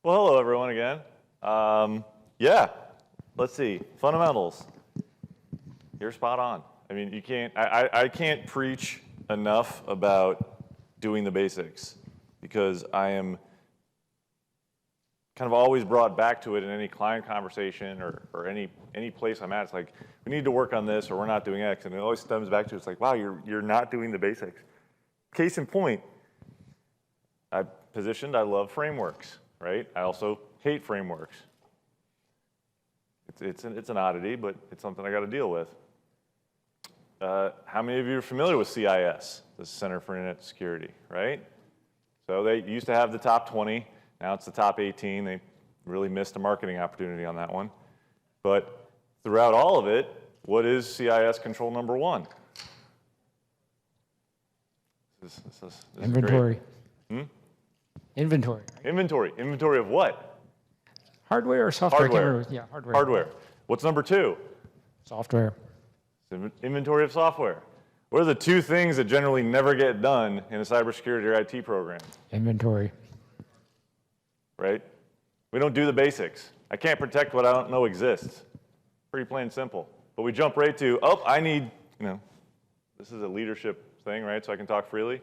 Well, hello everyone again. Yeah, let's see. Fundamentals. You're spot on. I mean, you can't. I can't preach enough about doing the basics because I am kind of always brought back to it in any client conversation or any place I'm at. It's like we need to work on this or we're not doing X, and it always stems back to it's like, wow, you're not doing the basics. Case in point, I love frameworks. Right? I also hate frameworks. It's an oddity, but it's something I got to deal with. How many of you are familiar with CIS, the Center for Internet Security, right? So they used to have the top 20. Now it's the top 18. They really missed a marketing opportunity on that one. But throughout all of it, what is CIS control number one? This Inventory. Inventory. Right? Inventory of what? Hardware or software? Hardware. Yeah, hardware. Hardware. What's number two? Software. Inventory of software. What are the two things that generally never get done in a cybersecurity or IT program? Inventory. Right? We don't do the basics. I can't protect what I don't know exists. Pretty plain and simple. But we jump right to, oh, I need, this is a leadership thing, right? So I can talk freely.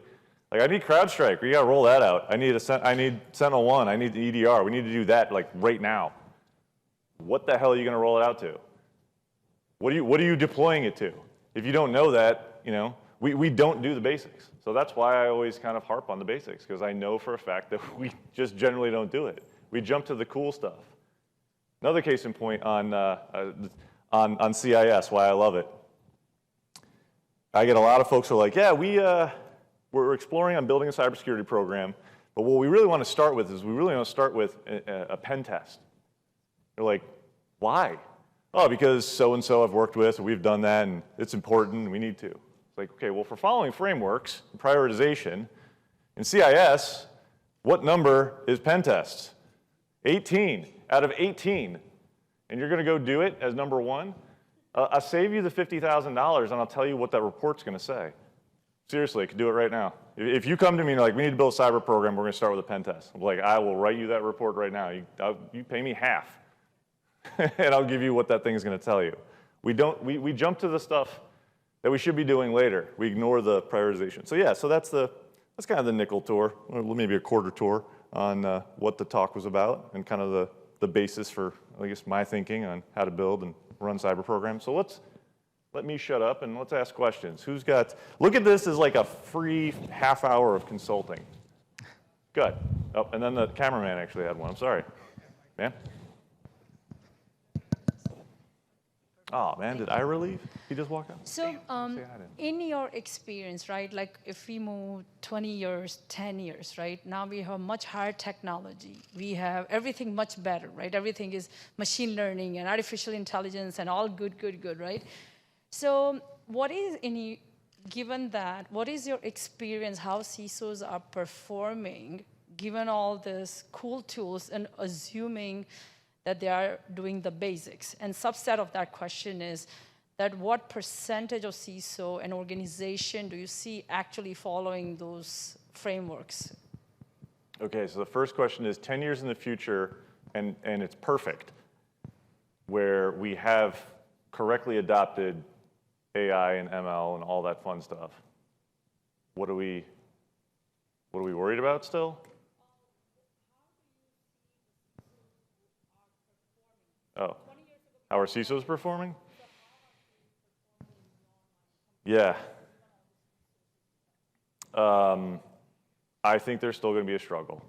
Like, I need CrowdStrike. We got to roll that out. I need SentinelOne. I need the EDR. We need to do that, like, right now. What the hell are you going to roll it out to? What are you deploying it to? If you don't know that, we don't do the basics. So that's why I always kind of harp on the basics, because I know for a fact that we just generally don't do it. We jump to the cool stuff. Another case in point on CIS, why I love it. I get a lot of folks who are like, yeah, we're exploring on building a cybersecurity program, but what we really want to start with is we really want to start with a pen test. They're like, why? Oh, because so-and-so I've worked with, or we've done that, and it's important, and we need to. It's like, okay, well, for following frameworks, prioritization, in CIS, what number is pen tests? 18 out of 18. And you're going to go do it as number one? I'll save you the $50,000, and I'll tell you what that report's going to say. Seriously, I could do it right now. If you come to me and you're like, we need to build a cyber program, we're going to start with a pen test. I'm like, I will write you that report right now. You pay me half, and I'll give you what that thing's going to tell you. We jump to the stuff that we should be doing later. We ignore the prioritization. So yeah, so that's kind of the nickel tour, or maybe a quarter tour on what the talk was about and kind of the basis for, I guess, my thinking on how to build and run cyber programs. So let me shut up and let's ask questions. Look at this as like a free half hour of consulting. Good. Oh, and then the cameraman actually had one. I'm sorry. Man? Oh, man, did Ira leave? He just walk out? So in your experience, right, like if we move 20 years, 10 years, right, now we have much higher technology. We have everything much better, right? Everything is machine learning and artificial intelligence and all good, right? So given that, what is your experience, how CISOs are performing, given all these cool tools and assuming that they are doing the basics? And subset of that question is that what percentage of CISO and organization do you see actually following those frameworks? Okay, so the first question is 10 years in the future, and it's perfect, where we have correctly adopted AI and ML and all that fun stuff. What are we worried about still? Oh, how are CISOs performing? Yeah. I think there's still going to be a struggle.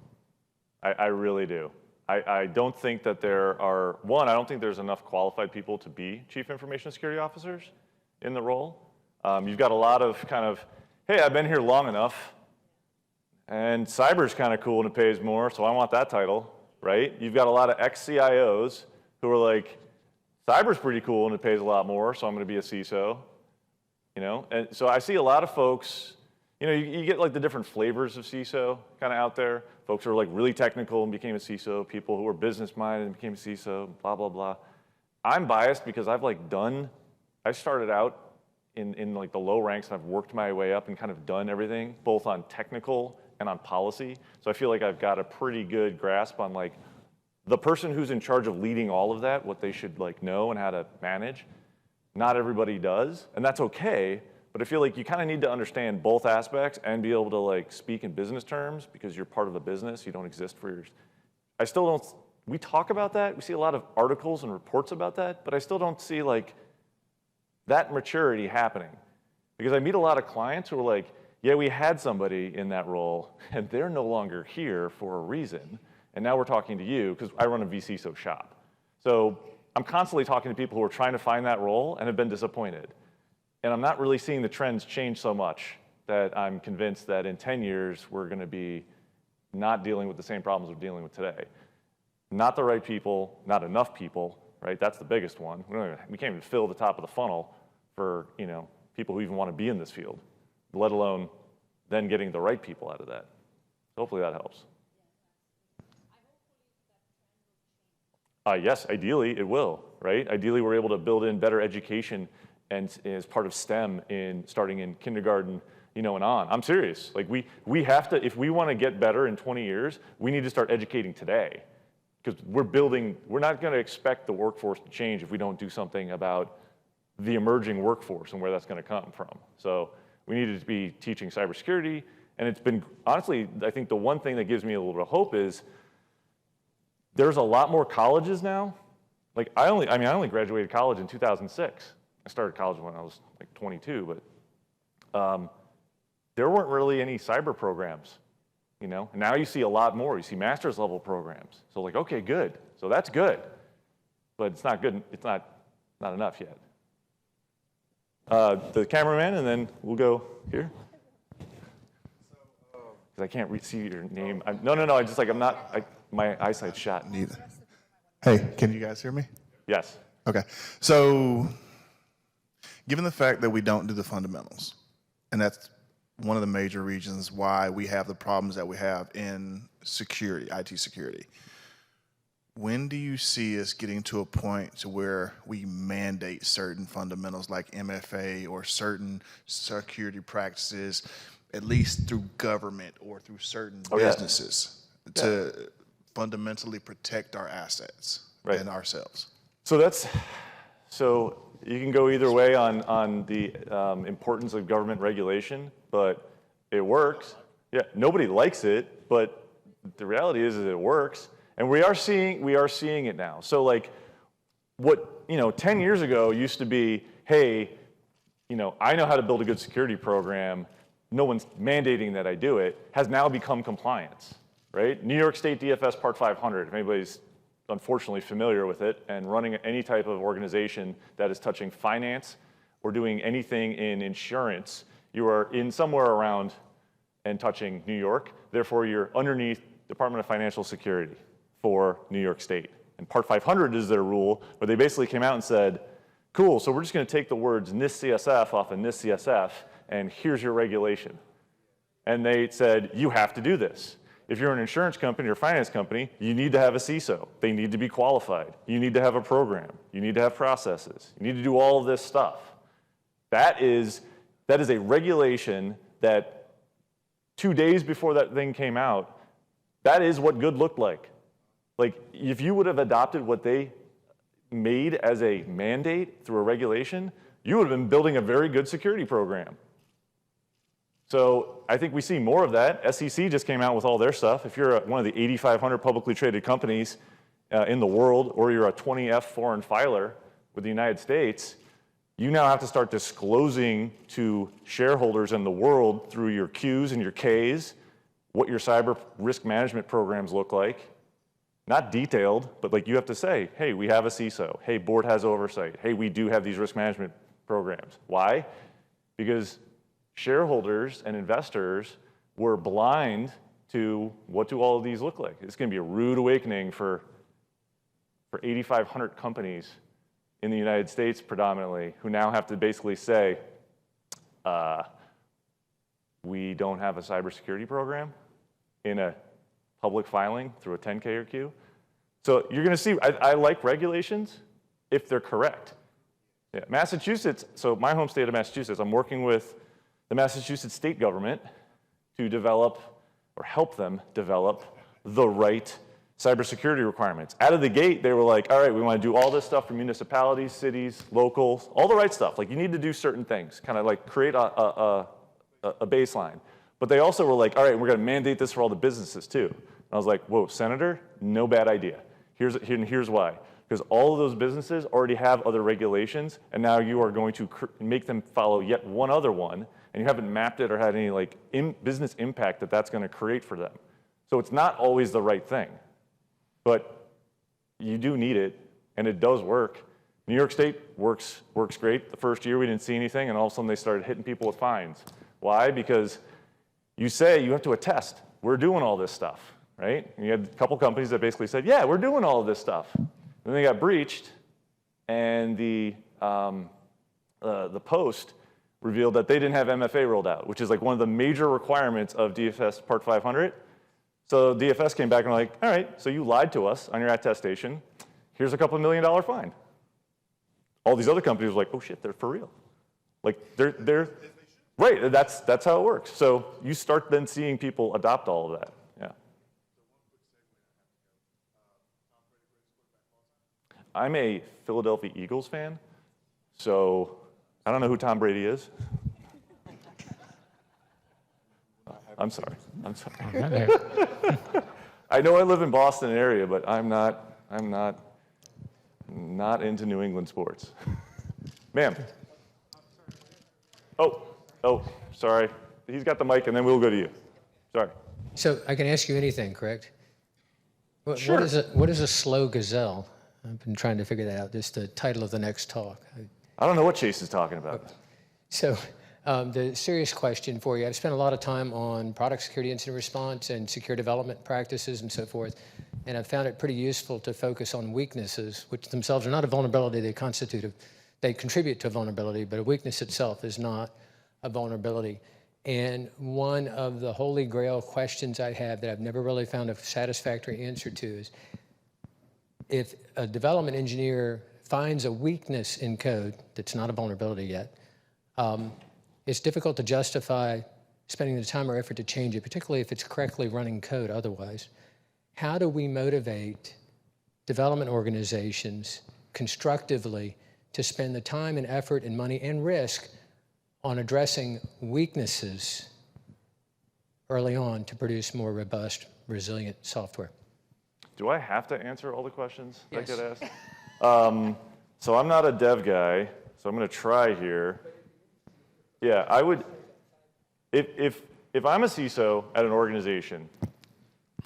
I really do. I don't think that I don't think there's enough qualified people to be chief information security officers in the role. You've got a lot of kind of, hey, I've been here long enough, and cyber's kind of cool and it pays more, so I want that title, right? You've got a lot of ex-CIOs who are like, cyber's pretty cool and it pays a lot more, so I'm going to be a CISO, And so I see a lot of folks, you get like the different flavors of CISO kind of out there. Folks who are like really technical and became a CISO, people who are business-minded and became a CISO, blah, blah, blah. I'm biased because I started out in like the low ranks and I've worked my way up and kind of done everything, both on technical and on policy. So I feel like I've got a pretty good grasp on like the person who's in charge of leading all of that, what they should like know and how to manage, not everybody does, and that's okay, but I feel like you kind of need to understand both aspects and be able to like speak in business terms because you're part of a business, you don't exist for yours. I still don't, we talk about that, we see a lot of articles and reports about that, but I still don't see like that maturity happening. Because I meet a lot of clients who are like, yeah, we had somebody in that role and they're no longer here for a reason. And now we're talking to you because I run a VCSO shop. So I'm constantly talking to people who are trying to find that role and have been disappointed. And I'm not really seeing the trends change so much that I'm convinced that in 10 years, we're gonna be not dealing with the same problems we're dealing with today. Not the right people, not enough people, right? That's the biggest one. We can't even fill the top of the funnel for, you know, people who even want to be in this field, let alone then getting the right people out of that. Hopefully that helps. Yes, ideally it will, right? Ideally we're able to build in better education and as part of STEM in starting in kindergarten, you know, and on. I'm serious. Like we have to, if we want to get better in 20 years, we need to start educating today. Because we're not going to expect the workforce to change if we don't do something about the emerging workforce and where that's going to come from. So we needed to be teaching cybersecurity, and it's been, honestly, I think the one thing that gives me a little bit of hope is there's a lot more colleges now. Like I only graduated college in 2006. I started college when I was like 22, but there weren't really any cyber programs. You know, and now you see a lot more. You see master's level programs. So like, okay, good. So that's good, but it's not good. It's not enough yet. The cameraman, and then we'll go here. Because I can't see your name. No. I just like my eyesight's shot. Neither. Hey, can you guys hear me? Yes. Okay. So, given the fact that we don't do the fundamentals, and that's one of the major reasons why we have the problems that we have in security, IT security. When do you see us getting to a point to where we mandate certain fundamentals like MFA or certain security practices, at least through government or through certain businesses, to fundamentally protect our assets and ourselves? So you can go either way on the importance of government regulation, but it works. Yeah, nobody likes it, but the reality is it works, and we are seeing it now. So like, what 10 years ago used to be, hey, I know how to build a good security program. No one's mandating that I do it. Has now become compliance, right? New York State DFS Part 500. If anybody's unfortunately familiar with it, and running any type of organization that is touching finance or doing anything in insurance, you are in somewhere around and touching New York. Therefore, you're underneath Department of Financial Security for New York State. And Part 500 is their rule, where they basically came out and said, cool, so we're just going to take the words NIST-CSF off of NIST-CSF, and here's your regulation. And they said, you have to do this. If you're an insurance company or finance company, you need to have a CISO. They need to be qualified. You need to have a program. You need to have processes. You need to do all of this stuff. That is a regulation that 2 days before that thing came out, that is what good looked like. Like, if you would have adopted what they made as a mandate through a regulation, you would have been building a very good security program. So I think we see more of that. SEC just came out with all their stuff. If you're one of the 8,500 publicly traded companies in the world, or you're a 20F foreign filer with the United States, you now have to start disclosing to shareholders in the world through your Qs and your Ks what your cyber risk management programs look like. Not detailed, but like you have to say, hey, we have a CISO. Hey, board has oversight. Hey, we do have these risk management programs. Why? Because shareholders and investors were blind to what do all of these look like. It's going to be a rude awakening for 8,500 companies in the United States predominantly, who now have to basically say, we don't have a cybersecurity program in a public filing through a 10K or Q. So you're going to see, I like regulations if they're correct. Yeah, Massachusetts, so my home state of Massachusetts, I'm working with the Massachusetts state government to develop or help them develop the right cybersecurity requirements. Out of the gate, they were like, all right, we want to do all this stuff for municipalities, cities, locals, all the right stuff. Like, you need to do certain things, kind of like create a baseline. But they also were like, all right, we're going to mandate this for all the businesses too. And I was like, whoa, Senator, no bad idea. Here's why. Because all of those businesses already have other regulations, and now you are going to make them follow yet one other one, and you haven't mapped it or had any like business impact that that's going to create for them. So it's not always the right thing, but you do need it, and it does work. New York State works great. The first year we didn't see anything, and all of a sudden they started hitting people with fines. Why? Because you say you have to attest, we're doing all this stuff, right? And you had a couple companies that basically said, yeah, we're doing all of this stuff. Then they got breached, and the Post revealed that they didn't have MFA rolled out, which is like one of the major requirements of DFS Part 500. So DFS came back and were like, all right, so you lied to us on your attestation. Here's a couple $1 million fine. All these other companies were like, oh shit, they're for real. Like they're right. That's how it works. So you start then seeing people adopt all of that. Yeah. I'm a Philadelphia Eagles fan, so I don't know who Tom Brady is. I'm sorry. I know I live in Boston area, but I'm not into New England sports. Ma'am. Oh, sorry. He's got the mic, and then we'll go to you. Sorry. So I can ask you anything, correct? Sure. What is a slow gazelle? I've been trying to figure that out. This is the title of the next talk. I don't know what Chase is talking about. So the serious question for you, I've spent a lot of time on product security incident response and secure development practices and so forth, and I've found it pretty useful to focus on weaknesses, which themselves are not a vulnerability. They contribute to a vulnerability, but a weakness itself is not a vulnerability. And one of the holy grail questions I have that I've never really found a satisfactory answer to is, if a development engineer finds a weakness in code that's not a vulnerability yet, it's difficult to justify spending the time or effort to change it, particularly if it's correctly running code otherwise. How do we motivate development organizations constructively to spend the time and effort and money and risk on addressing weaknesses early on to produce more robust, resilient software? Do I have to answer all the questions that Yes. get asked? So I'm not a dev guy, so I'm going to try here. Yeah, I would, if I'm a CISO at an organization,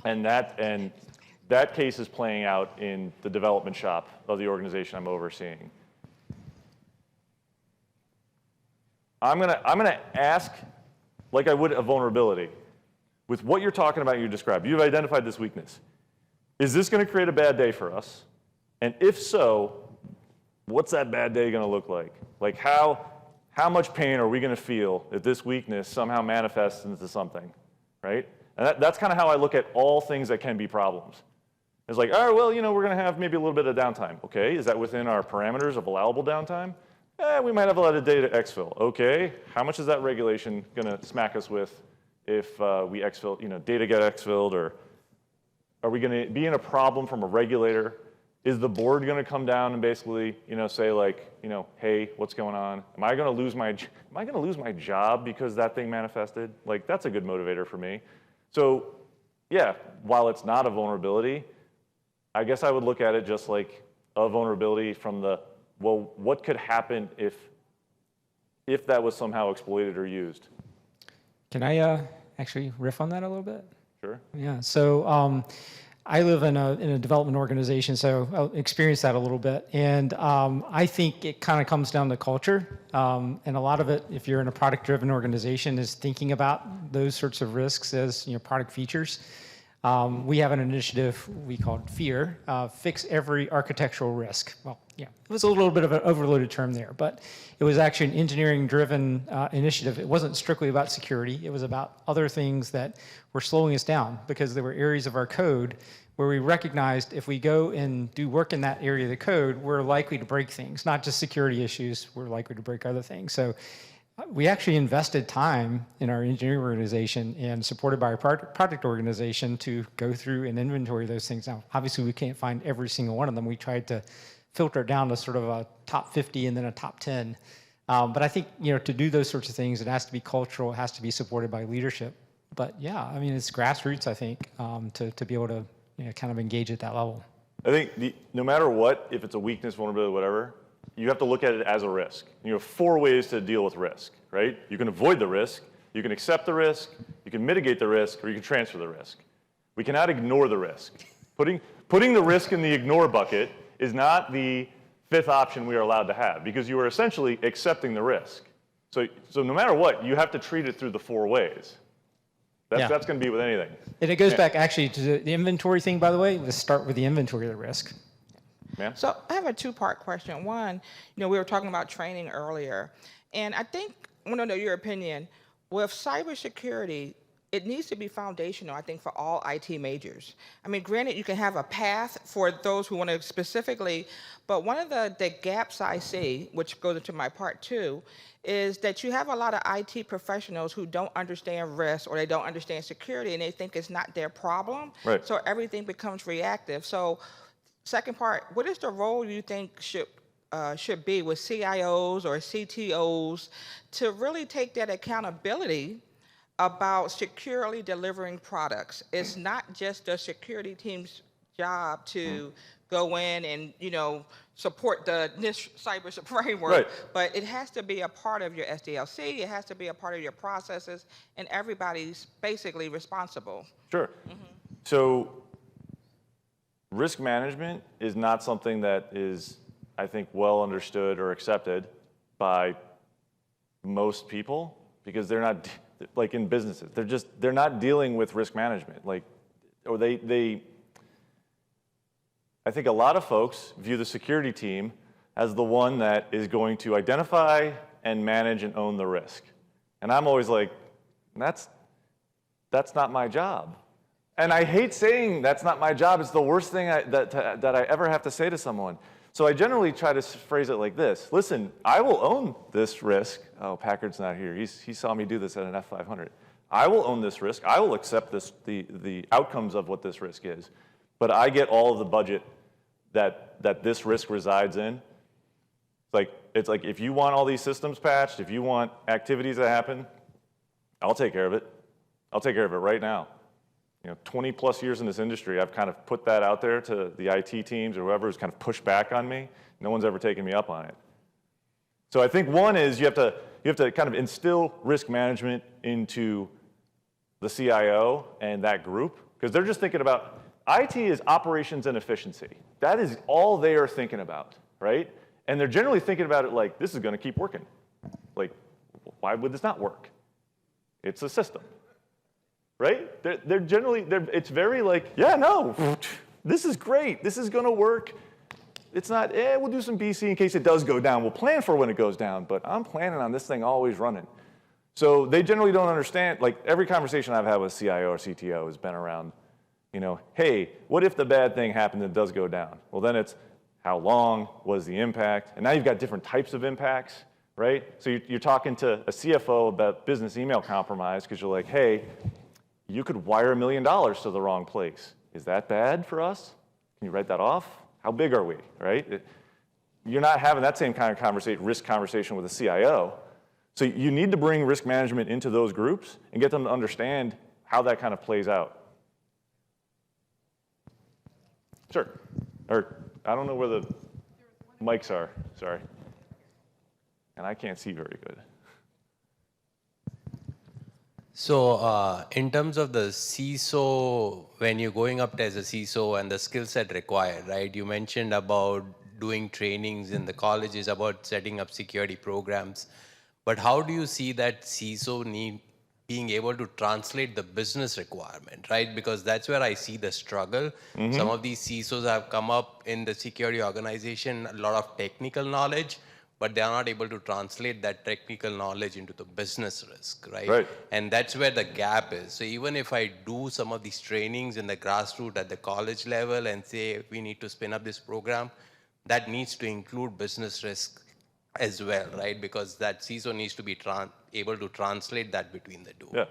and that case is playing out in the development shop of the organization I'm overseeing, I'm gonna ask, like I would a vulnerability, with what you're talking about, you described. You've identified this weakness. Is this going to create a bad day for us? And if so, what's that bad day going to look like? Like how much pain are we going to feel if this weakness somehow manifests into something, right? And that's kind of how I look at all things that can be problems. It's like, all right, well, we're going to have maybe a little bit of downtime. Okay, is that within our parameters of allowable downtime? We might have a lot of data exfil. Okay, how much is that regulation going to smack us with if we exfil, data get exfilled, or are we going to be in a problem from a regulator? Is the board going to come down and basically, say like, hey, what's going on? Am I going to lose my job because that thing manifested? Like, that's a good motivator for me. So, yeah, while it's not a vulnerability, I guess I would look at it just like a vulnerability from the, well, what could happen if that was somehow exploited or used? Can I actually riff on that a little bit? Sure. Yeah. So I live in a development organization, so I'll experience that a little bit. And I think it kind of comes down to culture. And a lot of it, if you're in a product-driven organization, is thinking about those sorts of risks as product features. We have an initiative we called FEAR, Fix Every Architectural Risk. Well, yeah, it was a little bit of an overloaded term there, but it was actually an engineering-driven initiative. It wasn't strictly about security. It was about other things that were slowing us down because there were areas of our code where we recognized if we go and do work in that area of the code, we're likely to break things, not just security issues, we're likely to break other things. So We actually invested time in our engineering organization and supported by our project organization to go through and inventory those things. Now, obviously, we can't find every single one of them. We tried to filter it down to sort of a top 50 and then a top 10. But I think, to do those sorts of things, it has to be cultural. It has to be supported by leadership. But yeah, I mean, it's grassroots, I think, to be able to kind of engage at that level. I think no matter what, if it's a weakness, vulnerability, whatever, you have to look at it as a risk. You have 4 ways to deal with risk, right? You can avoid the risk, you can accept the risk, you can mitigate the risk, or you can transfer the risk. We cannot ignore the risk. Putting the risk in the ignore bucket is not the 5th option we are allowed to have, because you are essentially accepting the risk. So no matter what, you have to treat it through the 4 ways. That's going to be with anything. And it goes back actually to the inventory thing, by the way. Let's start with the inventory of the risk. Ma'am? So I have a 2-part question. One, we were talking about training earlier, and I want to know your opinion. With cybersecurity, it needs to be foundational, I think, for all IT majors. I mean, granted, you can have a path for those who want to specifically, but one of the gaps I see, which goes into my part 2, is that you have a lot of IT professionals who don't understand risk or they don't understand security and they think it's not their problem. Right. So everything becomes reactive. So second part, what is the role you think should be with CIOs or CTOs to really take that accountability about securely delivering products? It's not just the security team's job to go in and, support the NIST cyber framework, Right. but it has to be a part of your SDLC, it has to be a part of your processes, and everybody's basically responsible. Sure. So risk management is not something that is, I think, well understood or accepted by most people, because they're not, like in businesses, they're not dealing with risk management. I think a lot of folks view the security team as the one that is going to identify and manage and own the risk. And I'm always like, that's not my job. And I hate saying that's not my job. It's the worst thing that I ever have to say to someone. So I generally try to phrase it like this. Listen, I will own this risk. Oh, Packard's not here. He saw me do this at an F500. I will own this risk. I will accept the outcomes of what this risk is. But I get all of the budget that this risk resides in. It's like if you want all these systems patched, if you want activities that happen, I'll take care of it. I'll take care of it right now. 20 plus years in this industry, I've kind of put that out there to the IT teams or whoever who's kind of pushed back on me. No one's ever taken me up on it. So I think one is you have to kind of instill risk management into the CIO and that group, because they're just thinking about IT is operations and efficiency. That is all they are thinking about, right? And they're generally thinking about it like, this is going to keep working. Like, why would this not work? It's a system, right? It's very like, yeah, no, this is great. This is going to work. It's not, we'll do some BC in case it does go down. We'll plan for when it goes down, but I'm planning on this thing always running. So they generally don't understand, like every conversation I've had with CIO or CTO has been around, hey, what if the bad thing happened and it does go down? Well, then it's how long was the impact? And now you've got different types of impacts, right? So you're talking to a CFO about business email compromise because you're like, hey, you could wire $1 million to the wrong place. Is that bad for us? Can you write that off? How big are we, right? You're not having that same kind of risk conversation with a CIO. So you need to bring risk management into those groups and get them to understand how that kind of plays out. Sure. Or I don't know where the mics are, sorry. And I can't see very good. So in terms of the CISO, when you're going up as a CISO and the skill set required, right? You mentioned about doing trainings in the colleges, about setting up security programs. But how do you see that CISO being able to translate the business requirement, right? Because that's where I see the struggle. Mm-hmm. Some of these CISOs have come up in the security organization, a lot of technical knowledge, but they are not able to translate that technical knowledge into the business risk, right? Right. And that's where the gap is. So even if I do some of these trainings in the grassroots at the college level and say we need to spin up this program, that needs to include business risk as well, right? Because that CISO needs to be able to translate that between the two. Yeah.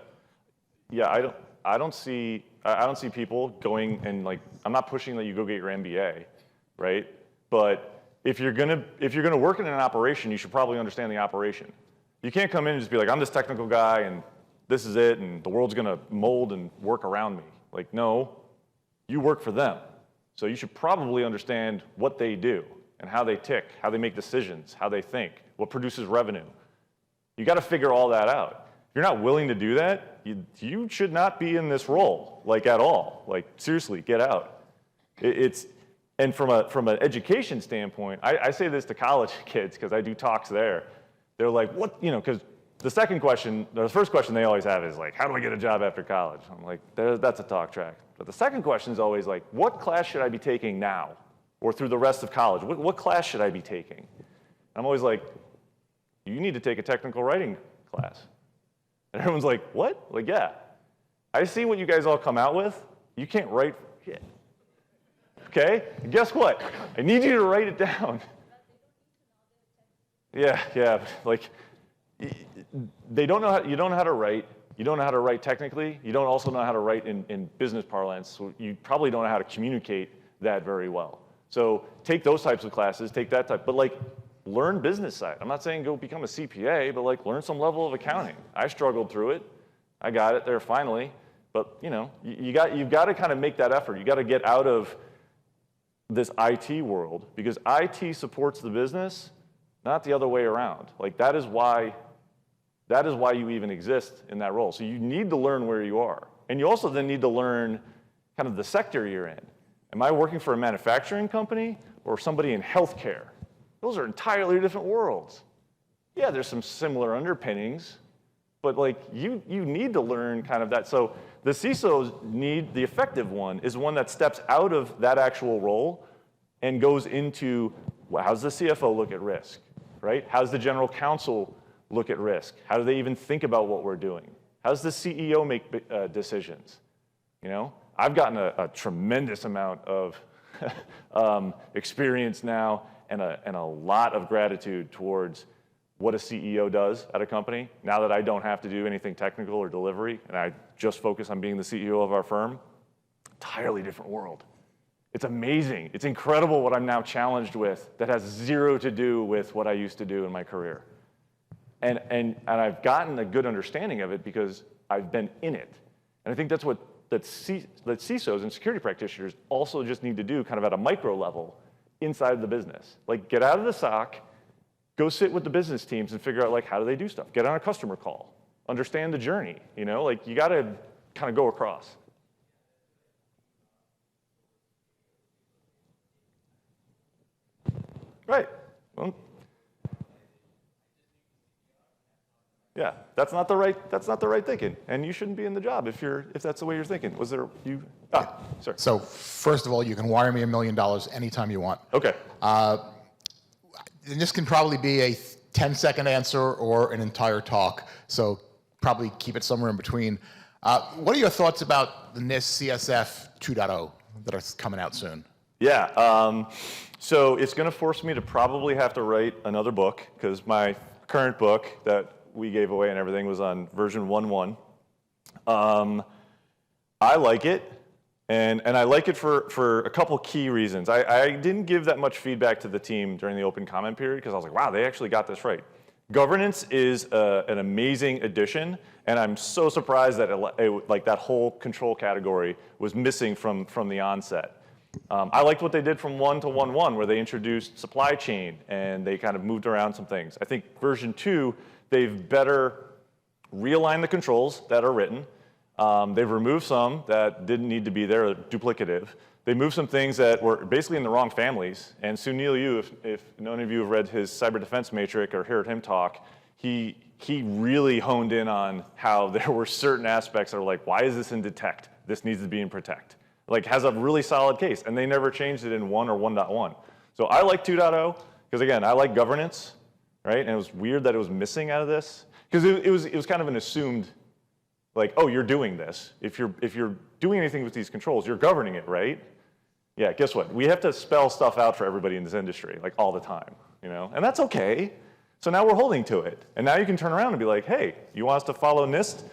Yeah, I don't see people going and like, I'm not pushing that you go get your MBA, right? But if you're gonna work in an operation, you should probably understand the operation. You can't come in and just be like, I'm this technical guy and this is it and the world's gonna mold and work around me. Like, no, you work for them. So you should probably understand what they do and how they tick, how they make decisions, how they think, what produces revenue. You gotta figure all that out. If you're not willing to do that, you should not be in this role, like at all. Like, seriously, get out. And from an education standpoint, I say this to college kids, because I do talks there. They're like, what, because the first question they always have is like, how do I get a job after college? I'm like, that's a talk track. But the second question is always like, what class should I be taking now or through the rest of college? What class should I be taking? And I'm always like, you need to take a technical writing class. And everyone's like, what? Like, yeah. I see what you guys all come out with. You can't write shit. Okay? And guess what? I need you to write it down. Yeah. Like, you don't know how to write. You don't know how to write technically. You don't also know how to write in business parlance. So you probably don't know how to communicate that very well. So take those types of classes, take that type, but like learn business side. I'm not saying go become a CPA, but like learn some level of accounting. I struggled through it. I got it there finally. But you've got to kind of make that effort. You got to get out of this IT world because IT supports the business, not the other way around. Like that is why you even exist in that role. So you need to learn where you are. And you also then need to learn kind of the sector you're in. Am I working for a manufacturing company or somebody in healthcare? Those are entirely different worlds. Yeah, there's some similar underpinnings, but like you need to learn kind of that. So the CISOs need, the effective one is one that steps out of that actual role and goes into, well, how's the CFO look at risk, right? How's the general counsel look at risk? How do they even think about what we're doing? How does the CEO make decisions? I've gotten a tremendous amount of experience now and a lot of gratitude towards what a CEO does at a company. Now that I don't have to do anything technical or delivery, and I just focus on being the CEO of our firm, entirely different world. It's amazing. It's incredible what I'm now challenged with that has zero to do with what I used to do in my career. And I've gotten a good understanding of it because I've been in it. And I think that's what that CISOs and security practitioners also just need to do kind of at a micro level inside the business. Like get out of the SOC, go sit with the business teams and figure out like how do they do stuff. Get on a customer call, understand the journey, like you gotta kind of go across. Right, well, yeah, that's not the right thinking, and you shouldn't be in the job if that's the way you're thinking. Was there sorry. So first of all, you can wire me $1 million anytime you want. Okay. And this can probably be a 10-second answer or an entire talk. So probably keep it somewhere in between. What are your thoughts about the NIST CSF 2.0 that are coming out soon? Yeah. So it's going to force me to probably have to write another book because my current book that we gave away and everything was on version 1.1. I like it, and I like it for a couple key reasons. I didn't give that much feedback to the team during the open comment period because I was like, wow, they actually got this right. Governance is an amazing addition, and I'm so surprised that like that whole control category was missing from the onset. I liked what they did from 1 to 1.1, where they introduced supply chain and they kind of moved around some things. I think version 2, they've better realigned the controls that are written. They've removed some that didn't need to be there, duplicative. They moved some things that were basically in the wrong families. And Sunil Yu, if none of you have read his cyber defense matrix or heard him talk, he really honed in on how there were certain aspects that were like, why is this in detect? This needs to be in protect. Like has a really solid case, and they never changed it in 1 or 1.1. So I like 2.0 because again, I like governance, right? And it was weird that it was missing out of this because it was kind of an assumed, like, oh, you're doing this. If you're doing anything with these controls, you're governing it, right? Yeah. Guess what? We have to spell stuff out for everybody in this industry, like all the time, and that's okay. So now we're holding to it. And now you can turn around and be like, hey, you want us to follow NIST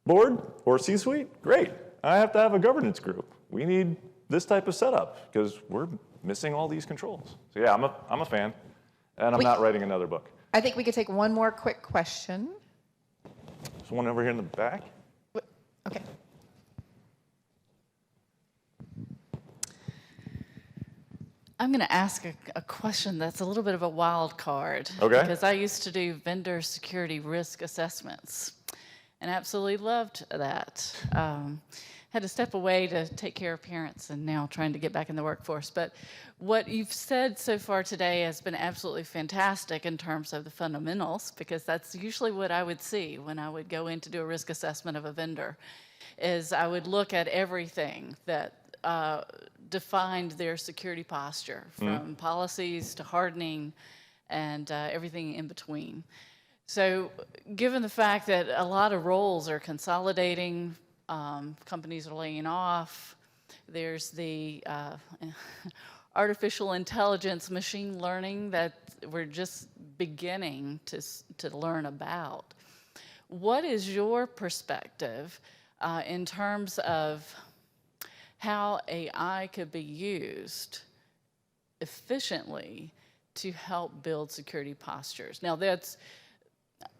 board or C-suite? Great. I have to have a governance group. We need this type of setup because we're missing all these controls. So yeah, I'm a fan, and I'm not writing another book. I think we could take one more quick question. There's one over here in the back. Okay. I'm going to ask a question that's a little bit of a wild card. Okay. Because I used to do vendor security risk assessments and absolutely loved that. Had to step away to take care of parents and now trying to get back in the workforce. But what you've said so far today has been absolutely fantastic in terms of the fundamentals, because that's usually what I would see when I would go in to do a risk assessment of a vendor, is I would look at everything that defined their security posture, from policies to hardening and everything in between. So given the fact that a lot of roles are consolidating, companies are laying off, there's the artificial intelligence, machine learning that we're just beginning to learn about. What is your perspective in terms of how AI could be used efficiently to help build security postures? Now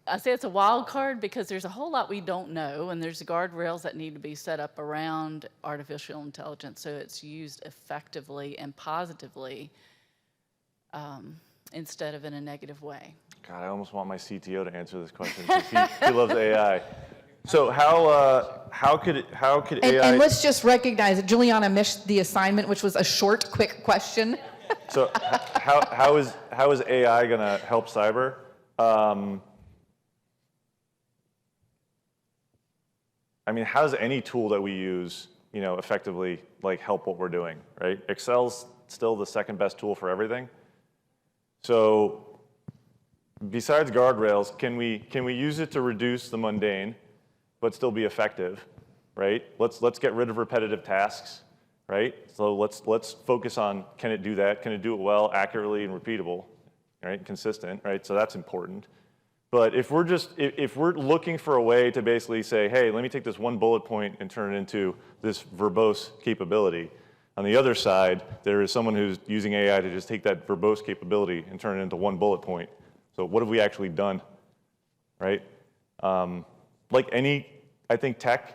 I say it's a wild card because there's a whole lot we don't know, and there's guardrails that need to be set up around artificial intelligence so it's used effectively and positively instead of in a negative way. God, I almost want my CTO to answer this question because he loves AI. So how could AI? And let's just recognize that Juliana missed the assignment, which was a short, quick question. So how is AI going to help cyber? I mean, how does any tool that we use, effectively help what we're doing, right? Excel's still the second best tool for everything. So besides guardrails, can we use it to reduce the mundane, but still be effective, right? Let's get rid of repetitive tasks, right? So let's focus on, can it do that? Can it do it well, accurately, and repeatable, right? Consistent, right? So that's important. But if we're looking for a way to basically say, hey, let me take this one bullet point and turn it into this verbose capability. On the other side, there is someone who's using AI to just take that verbose capability and turn it into one bullet point. So what have we actually done, right? Like any, I think, tech,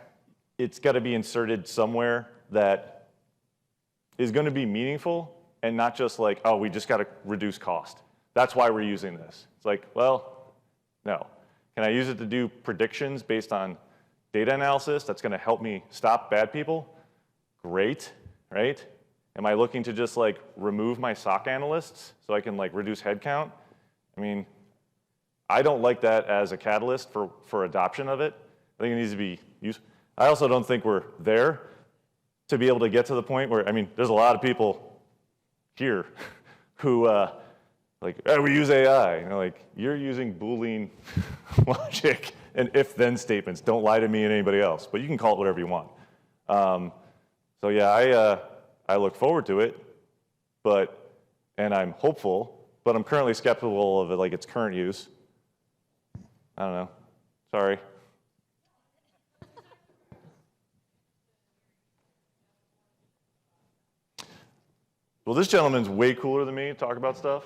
it's got to be inserted somewhere that is going to be meaningful and not just like, oh, we just got to reduce cost. That's why we're using this. It's like, well, no. Can I use it to do predictions based on data analysis that's going to help me stop bad people? Great, right? Am I looking to just remove my SOC analysts so I can reduce headcount? I mean, I don't like that as a catalyst for adoption of it. I think it needs to be used. I also don't think we're there to be able to get to the point where, I mean, there's a lot of people here who hey, we use AI. You're using Boolean logic and if-then statements. Don't lie to me and anybody else. But you can call it whatever you want. So yeah, I look forward to it, and I'm hopeful, but I'm currently skeptical of it, its current use. I don't know. Sorry. Well, this gentleman's way cooler than me to talk about stuff.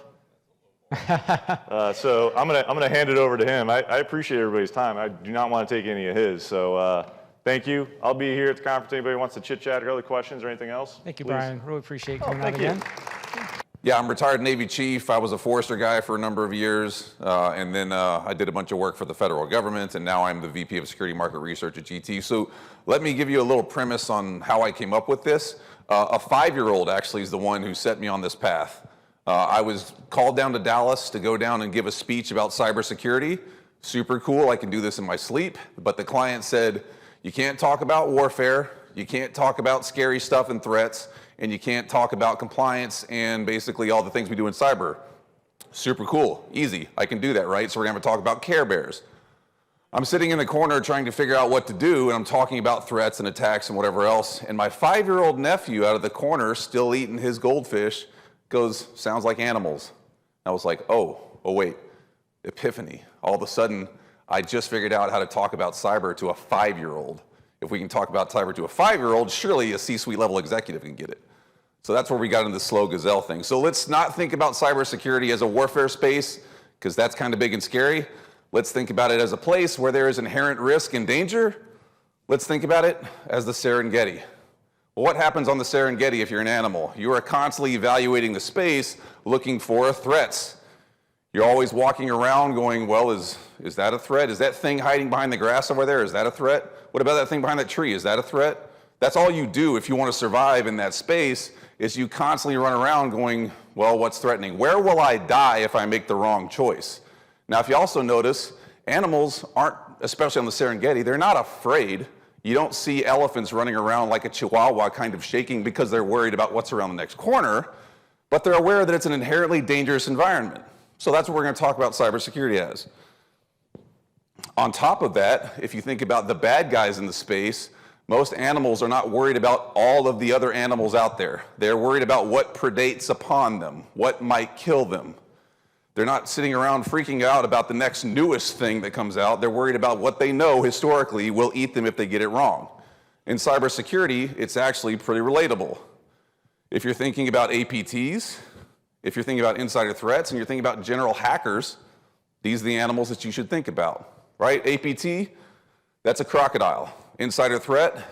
So I'm gonna hand it over to him. I appreciate everybody's time. I do not want to take any of his. So thank you. I'll be here at the conference. Anybody wants to chit chat or other questions or anything else? Thank you, please. Brian. Really appreciate coming out thank you. again. Yeah, I'm retired Navy chief. I was a Forester guy for a number of years, and then I did a bunch of work for the federal government, and now I'm the VP of Security Market Research at GT. So let me give you a little premise on how I came up with this. A 5-year-old actually is the one who set me on this path. I was called down to Dallas to go down and give a speech about cybersecurity. Super cool, I can do this in my sleep. But the client said, you can't talk about warfare, you can't talk about scary stuff and threats, and you can't talk about compliance and basically all the things we do in cyber. Super cool, easy, I can do that, right? So we're gonna talk about Care Bears. I'm sitting in the corner trying to figure out what to do, and I'm talking about threats and attacks and whatever else, and my 5-year-old nephew out of the corner, still eating his goldfish, goes, sounds like animals. I was like, oh wait, Epiphany. All of a sudden, I just figured out how to talk about cyber to a 5-year-old. If we can talk about cyber to a 5-year-old, surely a C-suite level executive can get it. So that's where we got into the slow gazelle thing. So let's not think about cybersecurity as a warfare space, because that's kind of big and scary. Let's think about it as a place where there is inherent risk and danger. Let's think about it as the Serengeti. Well, what happens on the Serengeti if you're an animal? You are constantly evaluating the space, looking for threats. You're always walking around going, well, is that a threat? Is that thing hiding behind the grass over there? Is that a threat? What about that thing behind that tree? Is that a threat? That's all you do if you want to survive in that space, is you constantly run around going, well, what's threatening? Where will I die if I make the wrong choice? Now, if you also notice, animals aren't, especially on the Serengeti, they're not afraid. You don't see elephants running around like a chihuahua kind of shaking because they're worried about what's around the next corner, but they're aware that it's an inherently dangerous environment. So that's what we're going to talk about cybersecurity as. On top of that, if you think about the bad guys in the space, most animals are not worried about all of the other animals out there. They're worried about what predates upon them, what might kill them. They're not sitting around freaking out about the next newest thing that comes out. They're worried about what they know historically will eat them if they get it wrong. In cybersecurity, it's actually pretty relatable. If you're thinking about APTs, if you're thinking about insider threats, and you're thinking about general hackers, these are the animals that you should think about, right? APT, that's a crocodile. Insider threat,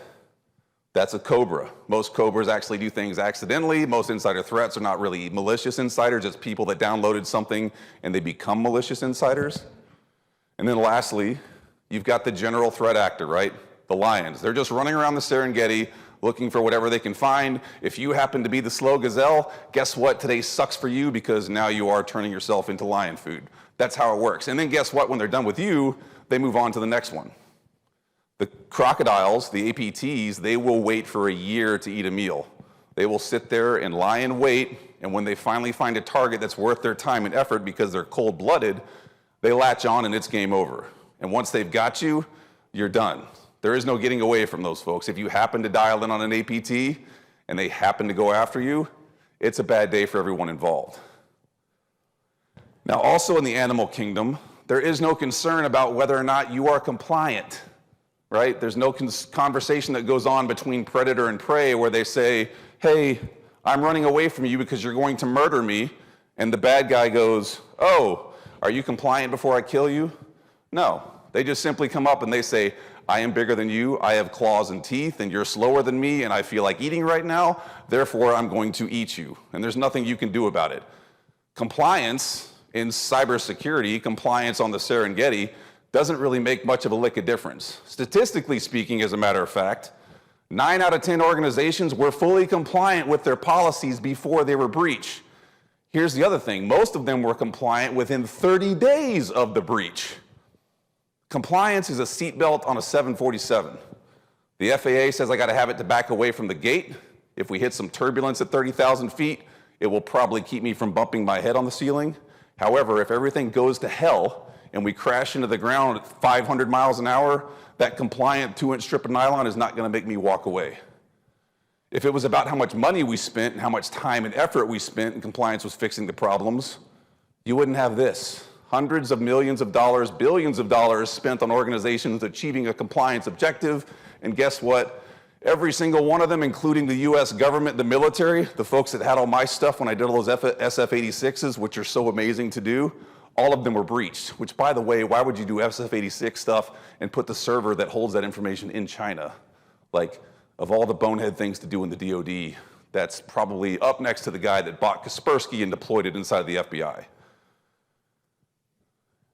that's a cobra. Most cobras actually do things accidentally. Most insider threats are not really malicious insiders, it's people that downloaded something and they become malicious insiders. And then lastly, you've got the general threat actor, right? The lions. They're just running around the Serengeti looking for whatever they can find. If you happen to be the slow gazelle, guess what? Today sucks for you because now you are turning yourself into lion food. That's how it works. And then guess what? When they're done with you, they move on to the next one. The crocodiles, the APTs, they will wait for a year to eat a meal. They will sit there and lie in wait, and when they finally find a target that's worth their time and effort because they're cold-blooded, they latch on and it's game over. And once they've got you, you're done. There is no getting away from those folks. If you happen to dial in on an APT and they happen to go after you, it's a bad day for everyone involved. Now, also in the animal kingdom, there is no concern about whether or not you are compliant, right? There's no conversation that goes on between predator and prey where they say, hey, I'm running away from you because you're going to murder me. And the bad guy goes, oh, are you compliant before I kill you? No, they just simply come up and they say, I am bigger than you, I have claws and teeth, and you're slower than me, and I feel like eating right now, therefore I'm going to eat you. And there's nothing you can do about it. Compliance in cybersecurity, compliance on the Serengeti, doesn't really make much of a lick of difference. Statistically speaking, as a matter of fact, 9 out of 10 organizations were fully compliant with their policies before they were breached. Here's the other thing, most of them were compliant within 30 days of the breach. Compliance is a seatbelt on a 747. The FAA says I gotta have it to back away from the gate. If we hit some turbulence at 30,000 feet, it will probably keep me from bumping my head on the ceiling. However, if everything goes to hell and we crash into the ground at 500 miles an hour, that compliant 2-inch strip of nylon is not gonna make me walk away. If it was about how much money we spent and how much time and effort we spent and compliance was fixing the problems, you wouldn't have this. Hundreds of millions of dollars, billions of dollars spent on organizations achieving a compliance objective, and guess what? Every single one of them, including the US government, the military, the folks that had all my stuff when I did all those SF-86s, which are so amazing to do, all of them were breached, which by the way, why would you do SF-86 stuff and put the server that holds that information in China? Like, of all the bonehead things to do in the DoD, that's probably up next to the guy that bought Kaspersky and deployed it inside the FBI.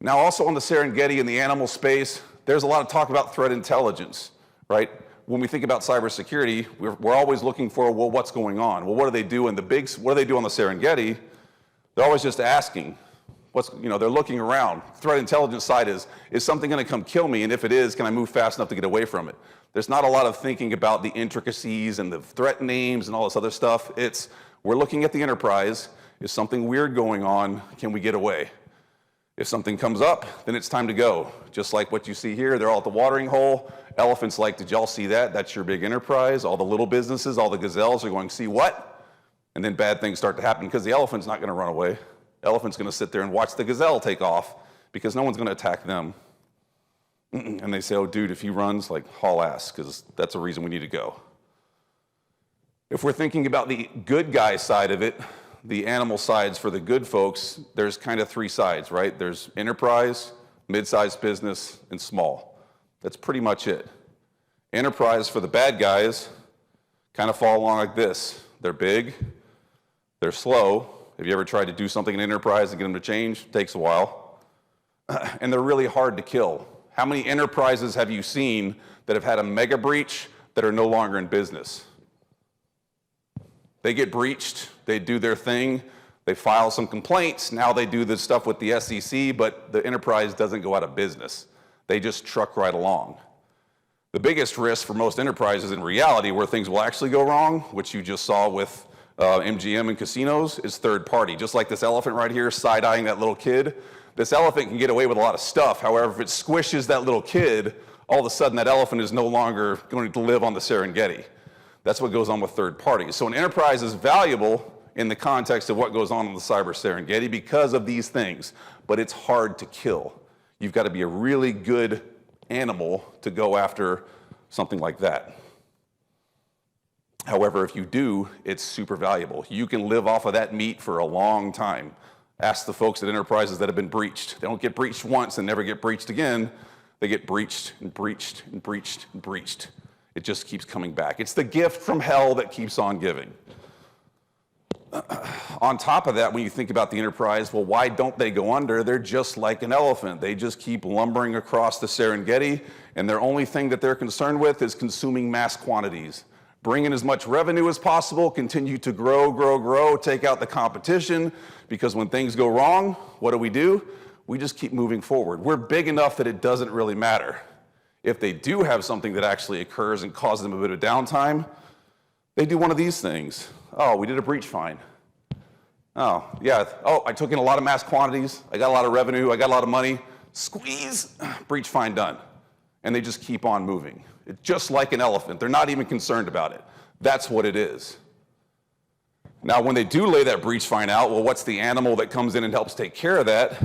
Now, also on the Serengeti in the animal space, there's a lot of talk about threat intelligence, right? When we think about cybersecurity, we're always looking for, well, what's going on? Well, what do they do in the what do they do on the Serengeti? They're always just asking, they're looking around. Threat intelligence side is something gonna come kill me? And if it is, can I move fast enough to get away from it? There's not a lot of thinking about the intricacies and the threat names and all this other stuff. We're looking at the enterprise. Is something weird going on? Can we get away? If something comes up, then it's time to go. Just like what you see here, they're all at the watering hole. Elephants like, did y'all see that? That's your big enterprise. All the little businesses, all the gazelles are going, see what? And then bad things start to happen because the elephant's not gonna run away. Elephant's gonna sit there and watch the gazelle take off because no one's going to attack them. And they say, oh, dude, if he runs, like, haul ass, because that's a reason we need to go. If we're thinking about the good guy side of it, the animal sides for the good folks, there's kind of three sides, right? There's enterprise, mid-sized business, and small. That's pretty much it. Enterprise for the bad guys kind of fall along like this. They're big, they're slow. Have you ever tried to do something in enterprise to get them to change? It takes a while. And they're really hard to kill. How many enterprises have you seen that have had a mega breach that are no longer in business? They get breached, they do their thing, they file some complaints, now they do this stuff with the SEC, but the enterprise doesn't go out of business. They just truck right along. The biggest risk for most enterprises in reality where things will actually go wrong, which you just saw with MGM and casinos, is third party. Just like this elephant right here side-eyeing that little kid, this elephant can get away with a lot of stuff. However, if it squishes that little kid, all of a sudden that elephant is no longer going to live on the Serengeti. That's what goes on with third parties. So an enterprise is valuable in the context of what goes on in the cyber Serengeti because of these things, but it's hard to kill. You've got to be a really good animal to go after something like that. However, if you do, it's super valuable. You can live off of that meat for a long time. Ask the folks at enterprises that have been breached. They don't get breached once and never get breached again. They get breached and breached and breached and breached. It just keeps coming back. It's the gift from hell that keeps on giving. On top of that, when you think about the enterprise, well, why don't they go under? They're just like an elephant. They just keep lumbering across the Serengeti, and their only thing that they're concerned with is consuming mass quantities. Bring in as much revenue as possible, continue to grow, take out the competition, because when things go wrong, what do? We just keep moving forward. We're big enough that it doesn't really matter. If they do have something that actually occurs and causes them a bit of downtime, they do one of these things. Oh, we did a breach fine. Oh, yeah. Oh, I took in a lot of mass quantities. I got a lot of revenue. I got a lot of money. Squeeze, breach fine done. And they just keep on moving. It's just like an elephant. They're not even concerned about it. That's what it is. Now, when they do lay that breach fine out, well, what's the animal that comes in and helps take care of that?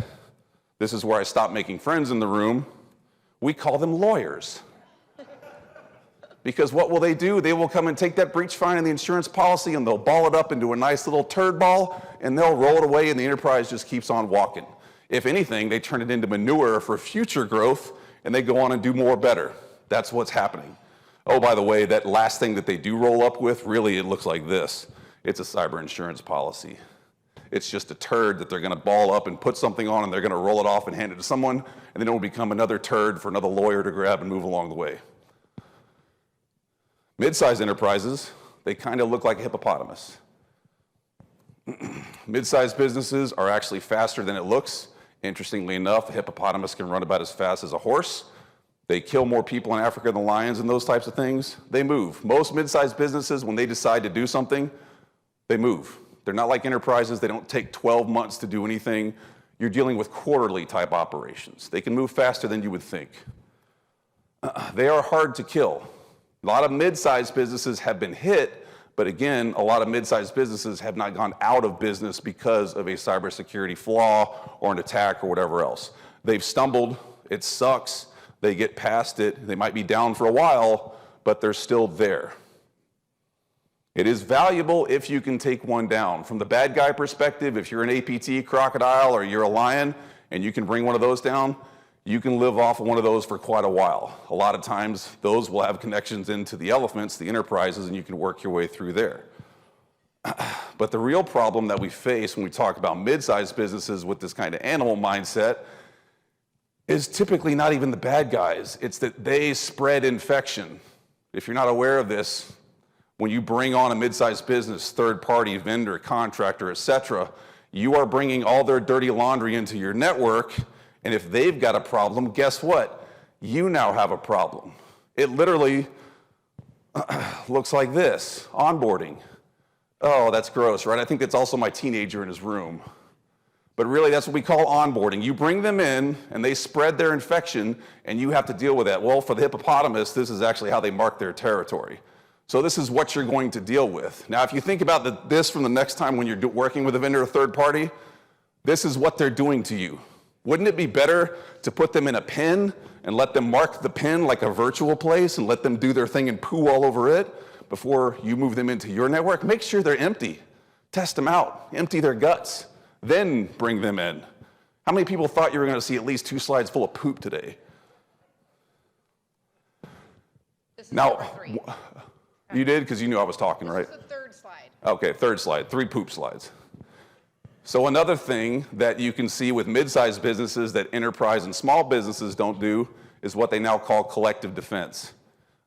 This is where I stop making friends in the room. We call them lawyers. Because what will they do? They will come and take that breach fine and the insurance policy and they'll ball it up into a nice little turd ball and they'll roll it away and the enterprise just keeps on walking. If anything, they turn it into manure for future growth and they go on and do more better. That's what's happening. Oh, by the way, that last thing that they do roll up with, really it looks like this. It's a cyber insurance policy. It's just a turd that they're going to ball up and put something on and they're going to roll it off and hand it to someone and then it will become another turd for another lawyer to grab and move along the way. Mid-sized enterprises, they kind of look like a hippopotamus. Mid-sized businesses are actually faster than it looks. Interestingly enough, a hippopotamus can run about as fast as a horse. They kill more people in Africa than lions and those types of things. They move. Most mid-sized businesses, when they decide to do something, they move. They're not like enterprises. They don't take 12 months to do anything. You're dealing with quarterly type operations. They can move faster than you would think. They are hard to kill. A lot of mid-sized businesses have been hit, but again, a lot of mid-sized businesses have not gone out of business because of a cybersecurity flaw or an attack or whatever else. They've stumbled, it sucks, they get past it, they might be down for a while, but they're still there. It is valuable if you can take one down. From the bad guy perspective, if you're an APT crocodile or you're a lion and you can bring one of those down, you can live off of one of those for quite a while. A lot of times, those will have connections into the elephants, the enterprises, and you can work your way through there. But the real problem that we face when we talk about mid-sized businesses with this kind of animal mindset is typically not even the bad guys. It's that they spread infection. If you're not aware of this, when you bring on a mid-sized business, third-party vendor, contractor, etc., you are bringing all their dirty laundry into your network. And if they've got a problem, guess what? You now have a problem. It literally looks like this, onboarding. Oh, that's gross, right? I think that's also my teenager in his room. But really, that's what we call onboarding. You bring them in, and they spread their infection, and you have to deal with that. Well, for the hippopotamus, this is actually how they mark their territory. So this is what you're going to deal with. Now, if you think about this from the next time when you're working with a vendor or third party, this is what they're doing to you. Wouldn't it be better to put them in a pen and let them mark the pen like a virtual place and let them do their thing and poo all over it before you move them into your network? Make sure they're empty. Test them out. Empty their guts. Then bring them in. How many people thought you were going to see at least 2 slides full of poop today? This is Now, number 3. you did because you knew I was talking, right? This is the 3rd slide. Okay, 3rd slide, 3 poop slides. So another thing that you can see with mid-sized businesses that enterprise and small businesses don't do is what they now call collective defense.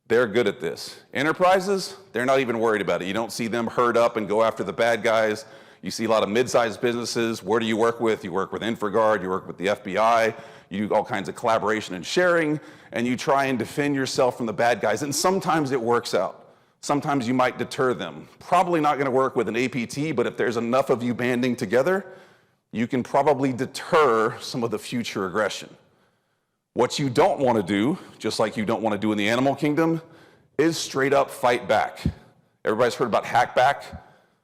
They're good at this. Enterprises, they're not even worried about it. You don't see them herd up and go after the bad guys. You see a lot of mid-sized businesses. Where do you work with? You work with InfoGuard, you work with the FBI, you do all kinds of collaboration and sharing, and you try and defend yourself from the bad guys. And sometimes it works out. Sometimes you might deter them. Probably not going to work with an APT, but if there's enough of you banding together, you can probably deter some of the future aggression. What you don't want to do, just like you don't want to do in the animal kingdom, is straight up fight back. Everybody's heard about hack back.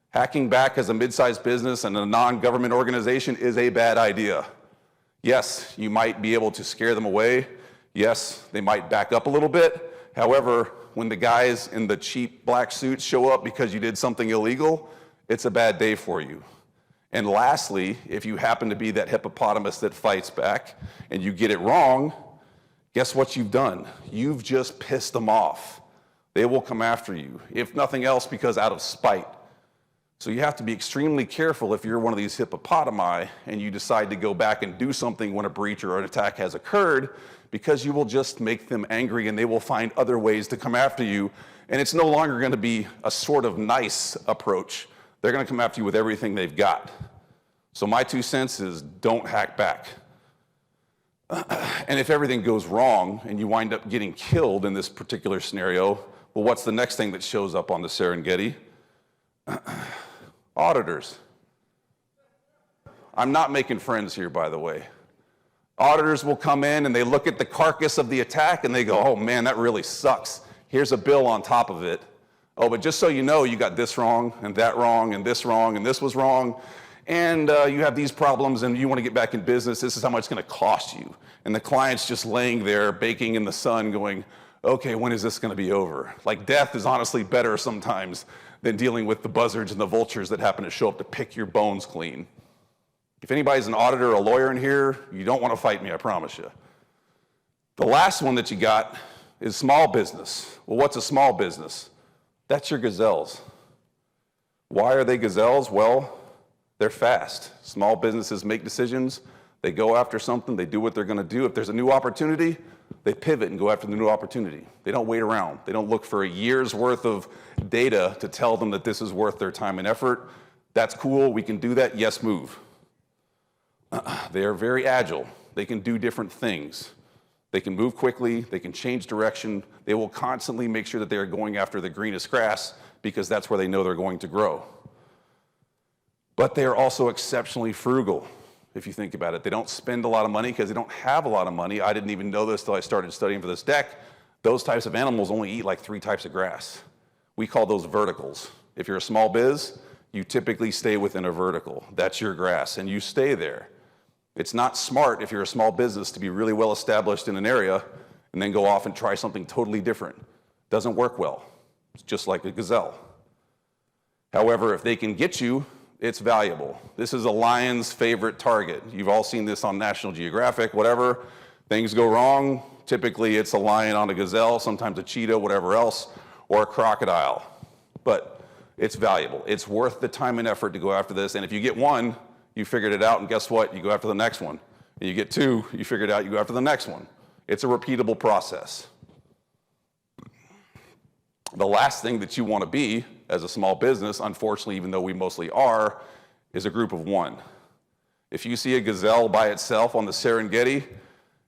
Hacking back as a mid-sized business and a non-government organization is a bad idea. Yes, you might be able to scare them away. Yes, they might back up a little bit. However, when the guys in the cheap black suits show up because you did something illegal, it's a bad day for you. And lastly, if you happen to be that hippopotamus that fights back and you get it wrong, guess what you've done? You've just pissed them off. They will come after you, if nothing else, because out of spite. So you have to be extremely careful if you're one of these hippopotami and you decide to go back and do something when a breach or an attack has occurred, because you will just make them angry and they will find other ways to come after you. And it's no longer going to be a sort of nice approach. They're going to come after you with everything they've got. So my 2 cents is don't hack back. And if everything goes wrong and you wind up getting killed in this particular scenario, well, what's the next thing that shows up on the Serengeti? Auditors. I'm not making friends here, by the way. Auditors will come in and they look at the carcass of the attack and they go, oh man, that really sucks. Here's a bill on top of it. Oh, but just so you know, you got this wrong and that wrong and this wrong and this was wrong. And you have these problems and you want to get back in business. This is how much it's going to cost you. And the client's just laying there baking in the sun going, okay, when is this going to be over? Like death is honestly better sometimes than dealing with the buzzards and the vultures that happen to show up to pick your bones clean. If anybody's an auditor or a lawyer in here, you don't want to fight me, I promise you. The last one that you got is small business. Well, what's a small business? That's your gazelles. Why are they gazelles? Well, they're fast. Small businesses make decisions. They go after something. They do what they're going to do. If there's a new opportunity, they pivot and go after the new opportunity. They don't wait around. They don't look for a year's worth of data to tell them that this is worth their time and effort. That's cool. We can do that. Yes, move. They are very agile. They can do different things. They can move quickly. They can change direction. They will constantly make sure that they are going after the greenest grass because that's where they know they're going to grow. But they are also exceptionally frugal, if you think about it. They don't spend a lot of money because they don't have a lot of money. I didn't even know this till I started studying for this deck. Those types of animals only eat like 3 types of grass. We call those verticals. If you're a small biz, you typically stay within a vertical. That's your grass, and you stay there. It's not smart if you're a small business to be really well established in an area and then go off and try something totally different. Doesn't work well. It's just like a gazelle. However, if they can get you, it's valuable. This is a lion's favorite target. You've all seen this on National Geographic, whatever. Things go wrong. Typically, it's a lion on a gazelle, sometimes a cheetah, whatever else, or a crocodile. But it's valuable. It's worth the time and effort to go after this. And if you get one, you figured it out, and guess what? You go after the next one. And you get 2, you figure it out, you go after the next one. It's a repeatable process. The last thing that you want to be as a small business, unfortunately, even though we mostly are, is a group of one. If you see a gazelle by itself on the Serengeti,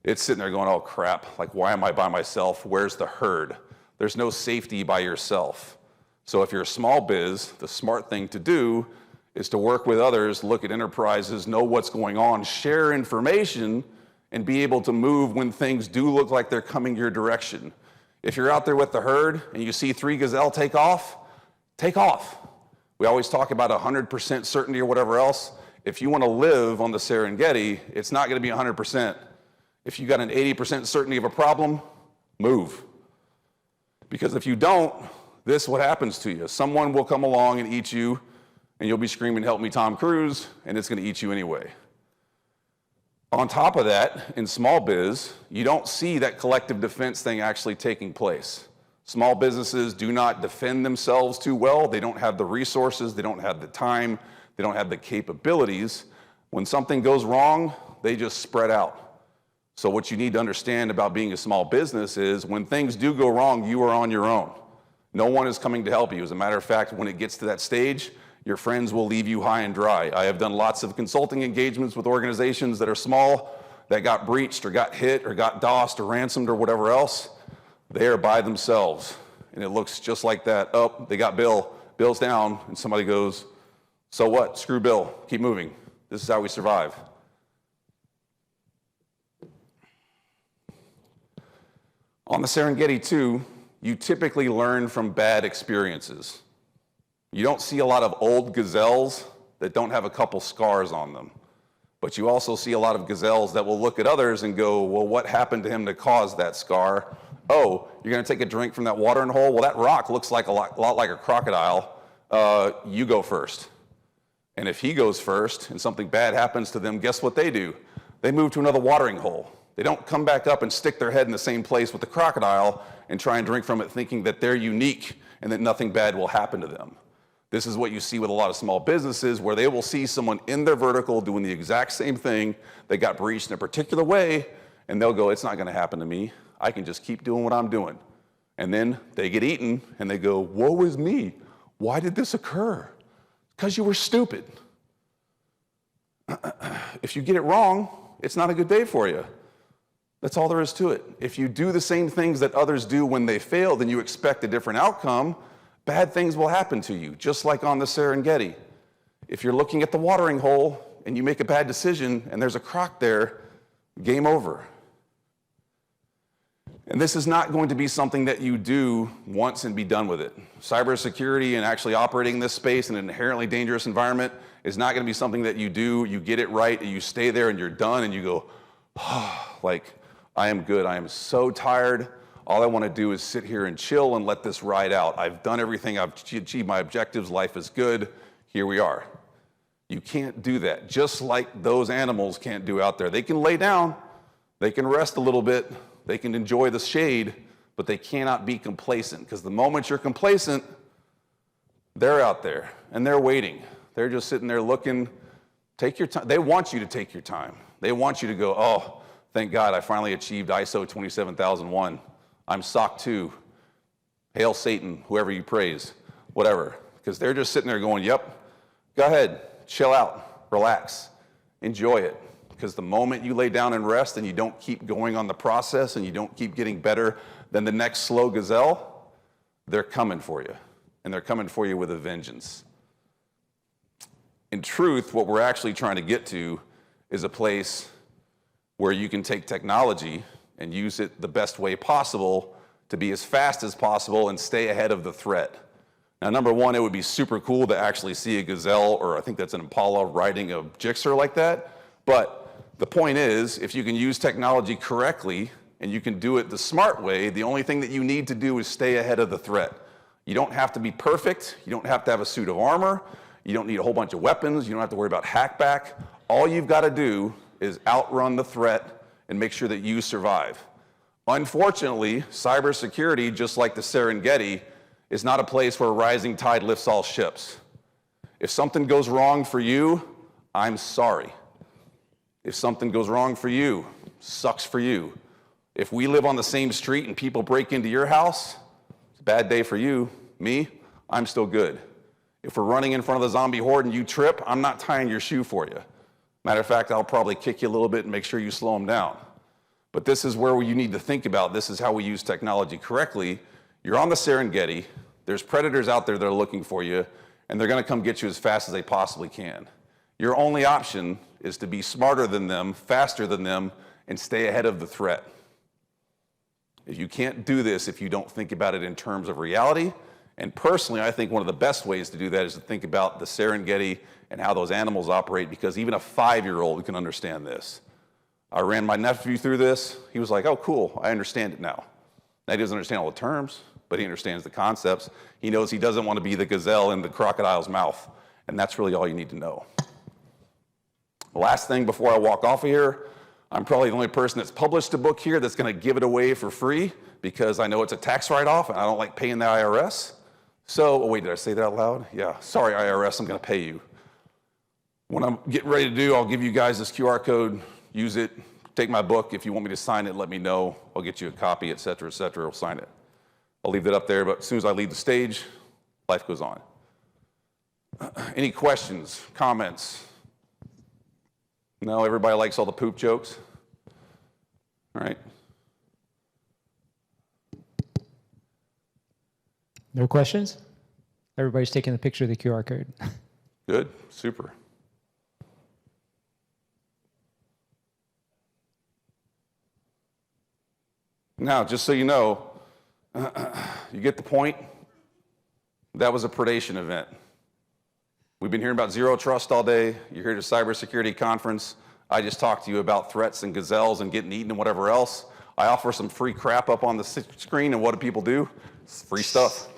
it's sitting there going, oh crap, like why am I by myself? Where's the herd? There's no safety by yourself. So if you're a small biz, the smart thing to do is to work with others, look at enterprises, know what's going on, share information, and be able to move when things do look like they're coming your direction. If you're out there with the herd and you see 3 gazelle take off, take off. We always talk about 100% certainty or whatever else. if you want to live on the Serengeti, it's not going to be 100%. If you got an 80% certainty of a problem, move. Because if you don't, this is what happens to you. Someone will come along and eat you, and you'll be screaming, "Help me, Tom Cruise," and it's going to eat you anyway. On top of that, in small biz, you don't see that collective defense thing actually taking place. Small businesses do not defend themselves too well. They don't have the resources, they don't have the time, they don't have the capabilities. When something goes wrong, they just spread out. So what you need to understand about being a small business is when things do go wrong, you are on your own. No one is coming to help you. As a matter of fact, when it gets to that stage, your friends will leave you high and dry. I have done lots of consulting engagements with organizations that are small, that got breached or got hit or got DOSed or ransomed or whatever else. They are by themselves. And it looks just like that. Oh, they got Bill. Bill's down. And somebody goes, "So what? Screw Bill. Keep moving. This is how we survive." On the Serengeti, too, you typically learn from bad experiences. You don't see a lot of old gazelles that don't have a couple scars on them. But you also see a lot of gazelles that will look at others and go, "Well, what happened to him to cause that scar? Oh, you're going to take a drink from that watering hole? Well, that rock looks like a lot like a crocodile. You go first." And if he goes first and something bad happens to them, guess what they do? They move to another watering hole. They don't come back up and stick their head in the same place with the crocodile and try and drink from it thinking that they're unique and that nothing bad will happen to them. This is what you see with a lot of small businesses where they will see someone in their vertical doing the exact same thing. They got breached in a particular way and they'll go, "It's not going to happen to me. I can just keep doing what I'm doing." And then they get eaten and they go, "Woe is me. Why did this occur?" "Because you were stupid." If you get it wrong, it's not a good day for you. That's all there is to it. If you do the same things that others do when they fail, then you expect a different outcome. Bad things will happen to you, just like on the Serengeti. If you're looking at the watering hole and you make a bad decision and there's a croc there, game over. And this is not going to be something that you do once and be done with it. Cybersecurity and actually operating this space in an inherently dangerous environment is not going to be something that you do, you get it right, and you stay there and you're done and you go, "Oh, like, I am good. I am so tired. All I want to do is sit here and chill and let this ride out. I've done everything. I've achieved my objectives. Life is good. Here we are." You can't do that, just like those animals can't do out there. They can lay down. They can rest a little bit. They can enjoy the shade, but they cannot be complacent because the moment you're complacent, they're out there and they're waiting. They're just sitting there looking. Take your time. They want you to take your time. They want you to go, "Oh, thank God I finally achieved ISO 27001. I'm SOC 2. Hail Satan, whoever you praise," whatever. Because they're just sitting there going, "Yep, go ahead, chill out, relax, enjoy it." Because the moment you lay down and rest and you don't keep going on the process and you don't keep getting better than the next slow gazelle, they're coming for you. And they're coming for you with a vengeance. In truth, what we're actually trying to get to is a place where you can take technology and use it the best way possible to be as fast as possible and stay ahead of the threat. Now, number one, it would be super cool to actually see a gazelle, or I think that's an impala, riding a Gixxer like that. But the point is, if you can use technology correctly and you can do it the smart way, the only thing that you need to do is stay ahead of the threat. You don't have to be perfect. You don't have to have a suit of armor. You don't need a whole bunch of weapons. You don't have to worry about hackback. All you've got to do is outrun the threat and make sure that you survive. Unfortunately, cybersecurity, just like the Serengeti, is not a place where a rising tide lifts all ships. If something goes wrong for you, I'm sorry. If something goes wrong for you, sucks for you. If we live on the same street and people break into your house, it's a bad day for you. Me, I'm still good. If we're running in front of the zombie horde and you trip, I'm not tying your shoe for you. Matter of fact, I'll probably kick you a little bit and make sure you slow them down. But this is where you need to think about, this is how we use technology correctly. You're on the Serengeti, there's predators out there that are looking for you, and they're gonna come get you as fast as they possibly can. Your only option is to be smarter than them, faster than them, and stay ahead of the threat. If you can't do this, if you don't think about it in terms of reality, And personally, I think one of the best ways to do that is to think about the Serengeti and how those animals operate, because even a 5-year-old can understand this. I ran my nephew through this. He was like, oh, cool, I understand it now. Now, he doesn't understand all the terms, but he understands the concepts. He knows he doesn't want to be the gazelle in the crocodile's mouth, and that's really all you need to know. The last thing before I walk off of here, I'm probably the only person that's published a book here that's going to give it away for free, because I know it's a tax write-off and I don't like paying the IRS. So, oh wait, did I say that out loud? Yeah, sorry IRS, I'm going to pay you. When I'm getting ready to do, I'll give you guys this QR code, use it, take my book. If you want me to sign it, let me know. I'll get you a copy, et cetera, we'll sign it. I'll leave that up there, but as soon as I leave the stage, life goes on. Any questions, comments? No, everybody likes all the poop jokes? All right. No questions? Everybody's taking a picture of the QR code. Good, super. Now, just so you know, you get the point? That was a predation event. We've been hearing about zero trust all day. You're here at a cybersecurity conference. I just talked to you about threats and gazelles and getting eaten and whatever else. I offer some free crap up on the screen, and what do people do? It's free stuff.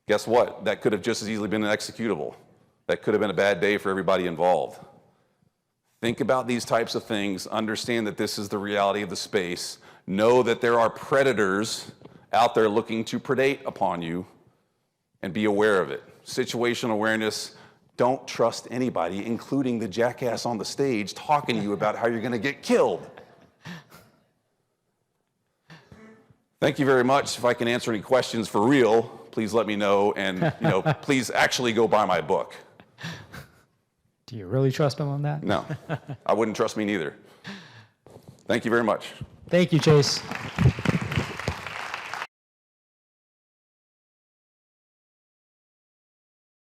Guess what? That could have just as easily been an executable. That could have been a bad day for everybody involved. Think about these types of things. Understand that this is the reality of the space. Know that there are predators out there looking to predate upon you, and be aware of it. Situational awareness. Don't trust anybody, including the jackass on the stage talking to you about how you're going to get killed. Thank you very much. If I can answer any questions for real, please let me know, and please actually go buy my book. Do you really trust him on that? No, I wouldn't trust me neither. Thank you very much. Thank you, Chase.